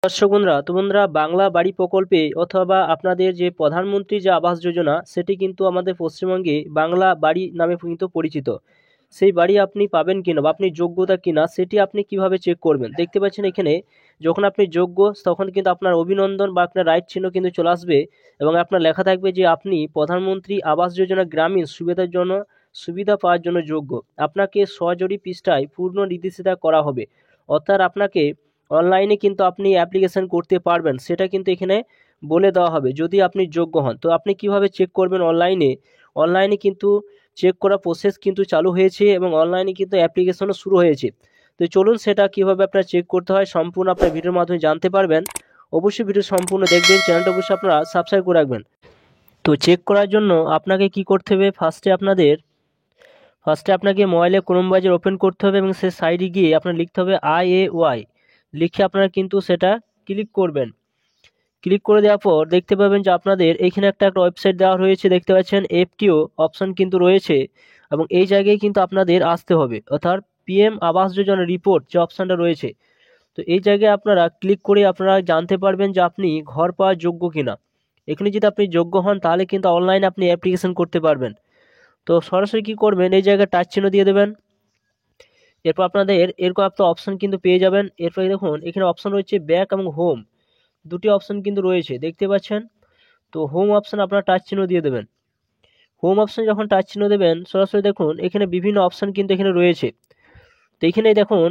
দর্শক বন্ধুরা, তো বন্ধুরা, বাংলা বাড়ি প্রকল্পে অথবা আপনাদের যে প্রধানমন্ত্রী যে আবাস যোজনা, সেটি কিন্তু আমাদের পশ্চিমবঙ্গে বাংলা বাড়ি নামে কিন্তু পরিচিত। সেই বাড়ি আপনি পাবেন কিনা বা আপনি যোগ্যতা কিনা, সেটি আপনি কিভাবে চেক করবেন? দেখতে পাচ্ছেন এখানে, যখন আপনি যোগ্য তখন কিন্তু আপনার অভিনন্দন বা আপনার রাইট চিহ্ন কিন্তু চলে আসবে এবং আপনার লেখা থাকবে যে আপনি প্রধানমন্ত্রী আবাস যোজনা গ্রামীণ সুবিধা পাওয়ার জন্য যোগ্য। আপনাকে সজরুরি পৃষ্ঠায় পূর্ণ নির্দেশিকা করা হবে, অর্থাৎ আপনাকে অনলাইনে কিন্তু আপনি অ্যাপ্লিকেশন করতে পারবেন, সেটা কিন্তু এখানে বলে দেওয়া হবে যদি আপনি যোগ্য হন। তো আপনি কিভাবে চেক করবেন অনলাইনে কিন্তু চেক করা প্রসেস কিন্তু চালু হয়েছে এবং অনলাইনে কিন্তু অ্যাপ্লিকেশনও শুরু হয়েছে। তো চলুন সেটা কিভাবে আপনার চেক করতে হয় সম্পূর্ণ আপনার ভিডিওর মাধ্যমে জানতে পারবেন। অবশ্যই ভিডিও সম্পূর্ণ দেখবেন, চ্যানেলটা অবশ্যই আপনারা সাবস্ক্রাইব করে রাখবেন। তো চেক করার জন্য আপনাকে কি করতে হবে, ফার্স্টে আপনাকে মোবাইলে ক্রোম ব্রাউজার ওপেন করতে হবে এবং সে সাইডে গিয়ে আপনার লিখতে হবে IAY, লিখে আপনারা কিন্তু সেটা ক্লিক করবেন। ক্লিক করে দেওয়ার পর দেখতে পাবেন যে আপনাদের এখানে একটা ওয়েবসাইট দেওয়া রয়েছে, দেখতে পাচ্ছেন FTO অপশন কিন্তু রয়েছে এবং এই জায়গায় কিন্তু আপনাদের আসতে হবে, অর্থাৎ PM আবাস যোজনা রিপোর্ট যে অপশানটা রয়েছে। তো এই জায়গায় আপনারা ক্লিক করে আপনারা জানতে পারবেন যে আপনি ঘর পাওয়ার যোগ্য কিনা। এখানে যদি আপনি যোগ্য হন তাহলে কিন্তু অনলাইনে আপনি অ্যাপ্লিকেশন করতে পারবেন। তো সরাসরি কি করবেন, এই জায়গায় টাচ চিহ্ন দিয়ে দেবেন। এরপর আপনাদের এরকম একটা অপশন কিন্তু পেয়ে যাবেন। এরপরে দেখুন এখানে অপশন রয়েছে ব্যাক এবং হোম, দুটি অপশন কিন্তু রয়েছে, দেখতে পাচ্ছেন। তো হোম অপশন আপনারা টাচ চিহ্ন দিয়ে দেবেন। হোম অপশন যখন টাচ চিহ্ন দেবেন, সরাসরি দেখুন এখানে বিভিন্ন অপশন কিন্তু এখানে রয়েছে। তো এখানে দেখুন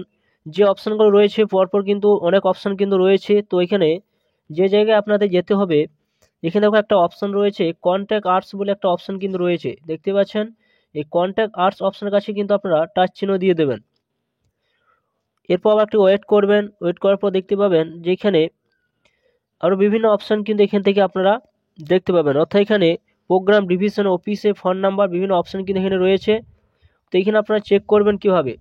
যে অপশনগুলো রয়েছে পরপর কিন্তু অনেক অপশন কিন্তু রয়েছে। তো এখানে যে জায়গায় আপনাদের যেতে হবে, এখানে দেখো একটা অপশন রয়েছে কন্ট্যাক্ট আর্টস বলে একটা অপশন কিন্তু রয়েছে, দেখতে পাচ্ছেন। এই কন্ট্যাক্ট আর্টস অপশনের কাছে কিন্তু আপনারা টাচ চিহ্ন দিয়ে দেবেন। এরপর আবার একটু ওয়েট করবেন, ওয়েট করার পর দেখতে পাবেন যে এখানে আরও বিভিন্ন অপশান কিন্তু এখান থেকে আপনারা দেখতে পাবেন, অর্থাৎ এখানে প্রোগ্রাম ডিভিশন অফিসে ফোন নাম্বার বিভিন্ন অপশান কিন্তু এখানে রয়েছে। তো এখানে আপনারা চেক করবেন কিভাবে।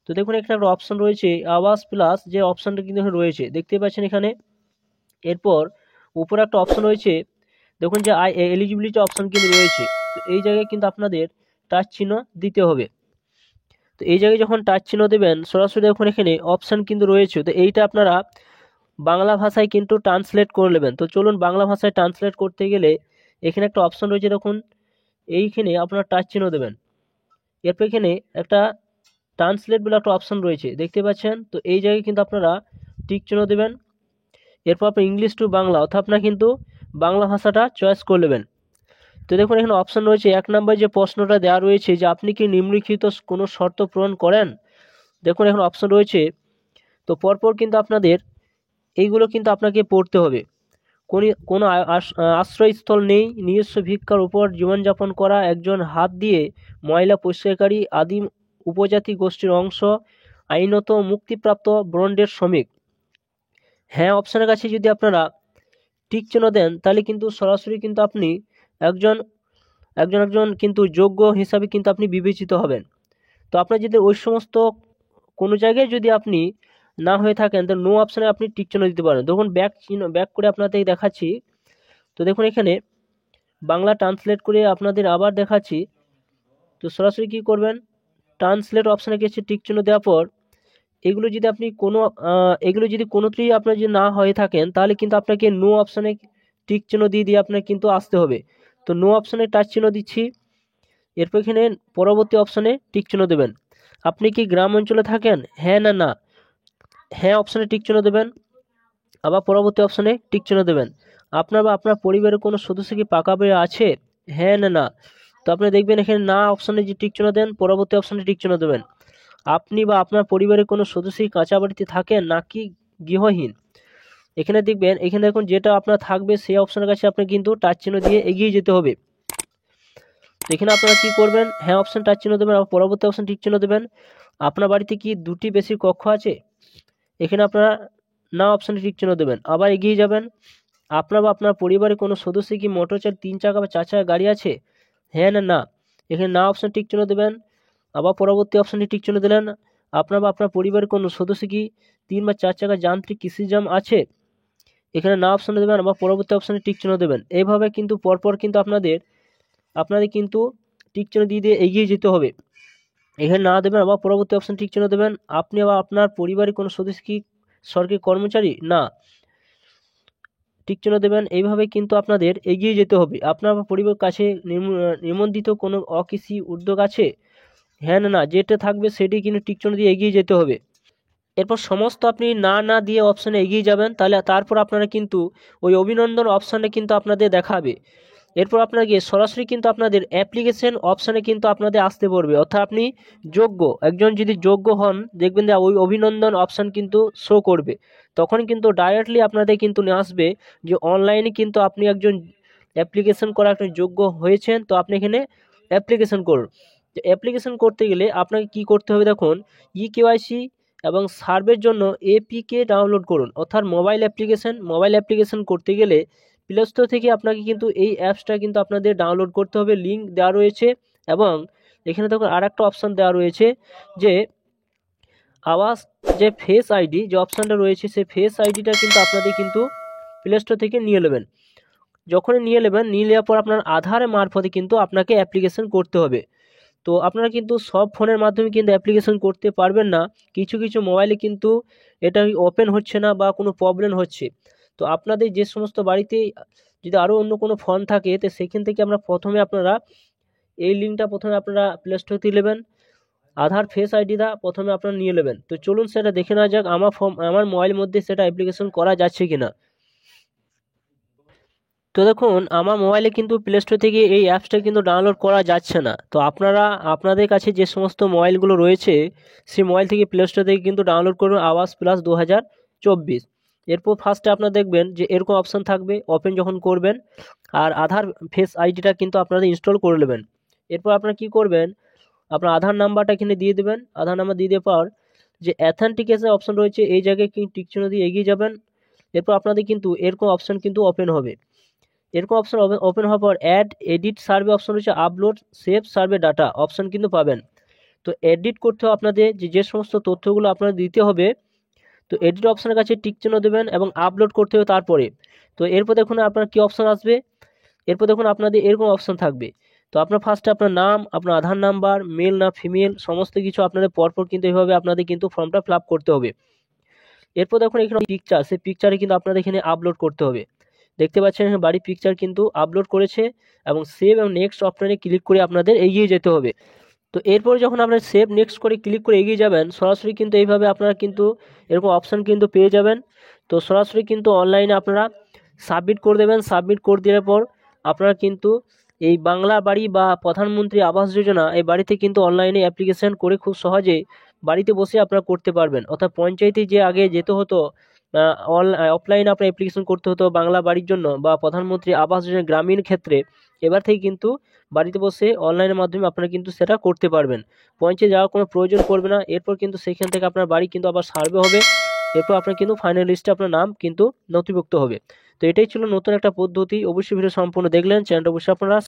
তো দেখুন এখানে একটা অপশান রয়েছে আবাস প্লাস, যে অপশানটা কিন্তু এখানে রয়েছে, দেখতে পাচ্ছেন এখানে। এরপর উপরে একটা অপশান রয়েছে, দেখুন যে এলিজিবিলিটি অপশান কিন্তু রয়েছে। তো এই জায়গায় কিন্তু আপনাদের টাচ চিহ্ন দিতে হবে। তো এই জায়গায় যখন টাচ চিহ্ন দেবেন, সরাসরি দেখুন এখানে অপশান কিন্তু রয়েছে। তো এইটা আপনারা বাংলা ভাষায় কিন্তু ট্রান্সলেট করে নেবেন। তো চলুন বাংলা ভাষায় ট্রান্সলেট করতে গেলে এখানে একটা অপশান রয়েছে, দেখুন এইখানে আপনারা টাচ চিহ্ন দেবেন। এরপর এখানে একটা ট্রান্সলেট বলে একটা অপশান রয়েছে, দেখতে পাচ্ছেন। তো এই জায়গায় কিন্তু আপনারা টিক চিহ্ন দেবেন। এরপর আপনি ইংলিশ টু বাংলা, অর্থাৎ আপনারা কিন্তু বাংলা ভাষাটা চয়েস করে নেবেন। তো দেখুন এখানে অপশান রয়েছে 1 নম্বর যে প্রশ্নটা দেওয়া রয়েছে যে আপনি কি নিম্নলিখিত কোনো শর্ত পূরণ করেন। দেখুন এখন অপশান রয়েছে, তো পরপর কিন্তু আপনাদের এইগুলো কিন্তু আপনাকে পড়তে হবে। কোনো আশ্রয়স্থল নেই, নিজস্ব ভিক্ষার উপর জীবনযাপন করা, একজন হাত দিয়ে ময়লা পরিষ্কারকারী, আদিম উপজাতি গোষ্ঠীর অংশ, আইনত মুক্তিপ্রাপ্ত ব্রন্ডের শ্রমিক। হ্যাঁ অপশানের কাছে যদি আপনারা টিক চিহ্ন দেন তাহলে কিন্তু সরাসরি কিন্তু আপনি একজন একজন কিন্তু যোগ্য হিসাবে কিন্তু আপনি বিবেচিত হবেন। তো আপনার যদি ওই সমস্ত কোনো জায়গায় যদি আপনি না হয়ে থাকেন, তো নো অপশানে আপনি টিক চিহ্ন দিতে পারেন। দেখুন ব্যাক করে আপনাদের দেখাচ্ছি। তো দেখুন এখানে বাংলা ট্রান্সলেট করে আপনাদের আবার দেখাচ্ছি। তো সরাসরি কি করবেন, ট্রান্সলেট অপশানে গেছে টিক চিহ্ন দেওয়ার পর এগুলো যদি কোনোটিই আপনার যদি না হয়ে থাকেন, তাহলে কিন্তু আপনাকে নো অপশানে টিক চিহ্ন দিয়ে আপনাকে কিন্তু আসতে হবে। তো নো অপশানে টাচ চিহ্ন দিচ্ছি। এরপর এখানে পরবর্তী অপশানে টিক চিহ্ন দেবেন। আপনি কি গ্রাম অঞ্চলে থাকেন, হ্যাঁ না না, হ্যাঁ অপশানে টিক চিহ্ন দেবেন। আবার পরবর্তী অপশানে টিক চিহ্ন দেবেন। আপনার বা আপনার পরিবারের কোনো সদস্য কি পাকা বাড়ি আছে, হ্যাঁ না না। তো আপনি দেখবেন এখানে না অপশানে যে টিক চিহ্ন দেন, পরবর্তী অপশানে টিক চিহ্ন দেবেন। আপনি বা আপনার পরিবারের কোনো সদস্য কি কাঁচা বাড়িতে থাকেন নাকি গৃহহীন। এখানে দেখবেন, এখানে দেখুন যেটা আপনার থাকবে সেই অপশানের কাছে আপনি কিন্তু টাচ চিহ্ন দিয়ে এগিয়ে যেতে হবে। এখানে আপনারা কি করবেন, হ্যাঁ অপশান টাচ চিহ্ন দেবেন, আবার পরবর্তী অপশান টিক চিহ্ন দেবেন। আপনার বাড়িতে কি 2টি বেশি কক্ষ আছে, এখানে আপনারা না অপশানে টিক চিহ্ন দেবেন। আবার এগিয়ে যাবেন। আপনার বা আপনার পরিবারের কোনো সদস্য কি মোটর 3 চাকা বা 4 চাকা গাড়ি আছে, হ্যাঁ না না, এখানে না অপশান টিক চিহ্ন দেবেন। আবার পরবর্তী অপশানে টিক চিহ্ন দিলেন। আপনার বা আপনার পরিবারের কোনো সদস্য কি 3 বা 4 চাকা যান্ত্রিক কৃষিজাম আছে, এখানে না অপশানে দেবেন, আবার পরবর্তী অপশানে টিক চিহ্ন দেবেন। এইভাবে কিন্তু পরপর কিন্তু আপনাদের কিন্তু টিক চিহ্ন দিয়ে এগিয়ে যেতে হবে। এখানে না দেবেন, আবার পরবর্তী অপশান টিক চিহ্ন দেবেন। আপনি আবার আপনার পরিবারের কোনো সদস্য কি সরকারি কর্মচারী, না, টিক চিহ্ন দেবেন। এইভাবে কিন্তু আপনাদের এগিয়ে যেতে হবে। আপনার পরিবারের কাছে নিবন্ধিত কোনো অকৃষি উদ্যোগ আছে? হ্যাঁ না যেটা থাকবে সেটি কিন্তু টিক চিহ্ন দিয়ে এগিয়ে যেতে হবে। এরপর সমস্ত আপনি না না দিয়ে অপশানে এগিয়ে যাবেন, তাহলে তারপর আপনারা কিন্তু ওই অভিনন্দন অপশানে কিন্তু আপনাদের দেখাবে। এরপর আপনাকে সরাসরি কিন্তু আপনাদের অ্যাপ্লিকেশন অপশানে কিন্তু আপনাদের আসতে পড়বে, অর্থাৎ আপনি যোগ্য একজন যদি যোগ্য হন দেখবেন যে ওই অভিনন্দন অপশান কিন্তু শো করবে। তখন কিন্তু ডাইরেক্টলি আপনাদের কিন্তু নিয়ে আসবে যে অনলাইনে কিন্তু আপনি একজন অ্যাপ্লিকেশন করা একজন যোগ্য হয়েছেন, তো আপনি এখানে অ্যাপ্লিকেশন করুন। তো অ্যাপ্লিকেশন করতে গেলে আপনাকে কি করতে হবে দেখুন, কেওয়াইসি এবং সার্ভের জন্য এপিকে ডাউনলোড করুন, অর্থাৎ মোবাইল অ্যাপ্লিকেশন করতে গেলে প্লে স্টোর থেকে আপনাকে কিন্তু এই অ্যাপসটা কিন্তু আপনাদের ডাউনলোড করতে হবে, লিঙ্ক দেওয়া রয়েছে। এবং এখানে দেখুন আর একটা অপশান দেওয়া রয়েছে যে আওয়াজ যে ফেস আইডি যে অপশানটা রয়েছে, সেই ফেস আইডিটা কিন্তু আপনাদের কিন্তু প্লে স্টোর থেকে নিয়ে নেবেন। যখনই নিয়ে নেবেন, নিয়ে নেওয়ার পর আপনার আধারের মারফতে কিন্তু আপনাকে অ্যাপ্লিকেশন করতে হবে। তো আপনারা কিন্তু সব ফোনের মাধ্যমে কিন্তু অ্যাপ্লিকেশন করতে পারবেন না, কিছু কিছু মোবাইলে কিন্তু এটা ওপেন হচ্ছে না বা কোনো প্রবলেম হচ্ছে। তো আপনাদের যে সমস্ত বাড়িতে যদি আরও অন্য কোনো ফোন থাকে, তো সেখান থেকে আপনারা এই লিঙ্কটা আপনারা প্লে স্টোর থেকে নেবেন, আধার ফেস আইডিটা প্রথমে আপনারা নিয়ে নেবেন। তো চলুন সেটা দেখে নেওয়া যাক আমার মোবাইলের মধ্যে সেটা অ্যাপ্লিকেশন করা যাচ্ছে কিনা। তো দেখুন আমার মোবাইলে কিন্তু প্লে স্টোর থেকে এই অ্যাপসটা কিন্তু ডাউনলোড করা যাচ্ছে না। তো আপনাদের কাছে যে সমস্ত মোবাইলগুলো রয়েছে সেই মোবাইল থেকে প্লে স্টোর থেকে কিন্তু ডাউনলোড করুন আওয়াজ প্লাস 2024। এরপর ফার্স্টে আপনারা দেখবেন যে এরকম অপশান থাকবে, ওপেন যখন করবেন আর আধার ফেস আইডিটা কিন্তু আপনারা ইনস্টল করে নেবেন। এরপর আপনারা কী করবেন, আপনার আধার নাম্বারটা এখানে দিয়ে দেবেন। আধার নাম্বার দিয়ে দেওয়ার পর যে অ্যাথেন্টিকেশন অপশান রয়েছে এই জায়গায় কিন্তু টিক চিহ্ন দিয়ে এগিয়ে যাবেন। এরপর আপনাদের কিন্তু এরকম অপশান কিন্তু ওপেন হবে। এরকম অপশন ওপেন হওয়ার পর অ্যাড এডিট সার্ভে অপশন রয়েছে, upload save survey data option কিন্তু পাবেন। তো এডিট করতে হবে আপনাদের যে সমস্ত তথ্যগুলো আপনাদের দিতে হবে, তো এডিট অপশনের কাছে টিক চিহ্ন দেবেন এবং আপলোড করতে হবে তারপরে। তো এরপর দেখুন আপনার কী অপশন আসবে, এরপর দেখুন আপনাদের এরকম অপশন থাকবে। তো আপনার ফার্স্টে আপনার নাম, আপনার আধার নাম্বার, মেল না ফিমেল সমস্ত কিছু আপনাদের পরপর কিন্তু এইভাবে আপনাদের কিন্তু ফর্মটা ফিল আপ করতে হবে। এরপর দেখুন এখানে পিকচার, সেই পিকচারে কিন্তু আপনাদের এখানে আপলোড করতে হবে। দেখতে পাচ্ছেন এখানে বাড়ির পিকচার কিন্তু আপলোড করেছে এবং সেভ এবং নেক্সট অপশনে ক্লিক করে আপনাদের এগিয়ে যেতে হবে। তো এরপর যখন আপনারা সেভ নেক্সট করে ক্লিক করে এগিয়ে যাবেন, সরাসরি কিন্তু এইভাবে আপনারা কিন্তু এরকম অপশান কিন্তু পেয়ে যাবেন। তো সরাসরি কিন্তু অনলাইনে আপনারা সাবমিট করে দেবেন। সাবমিট করে দেওয়ার পর আপনারা কিন্তু এই বাংলা বাড়ি বা প্রধানমন্ত্রী আবাস যোজনা এই বাড়িতে কিন্তু অনলাইনে অ্যাপ্লিকেশন করে খুব সহজে বাড়িতে বসে আপনারা করতে পারবেন। অর্থাৎ পঞ্চায়েতে যে আগে যেতে হতো, অফলাইনে আপনার অ্যাপ্লিকেশন করতে হতো বাংলা বাড়ির জন্য বা প্রধানমন্ত্রী আবাস যোজনা গ্রামীণ ক্ষেত্রে, এবার থেকে কিন্তু বাড়িতে বসে অনলাইনের মাধ্যমে আপনারা কিন্তু সেটা করতে পারবেন, পঞ্চায়েতে যাওয়ার কোনো প্রয়োজন পড়বে না। এরপর কিন্তু সেখান থেকে আপনার বাড়ি কিন্তু আবার সার্ভে হবে, এরপর আপনার কিন্তু ফাইনাল লিস্টে আপনার নাম কিন্তু নথিভুক্ত হবে। তো এটাই ছিল নতুন একটা পদ্ধতি। অবশ্যই ভিডিও সম্পূর্ণ দেখলেন, চ্যানেলটা অবশ্যই আপনারা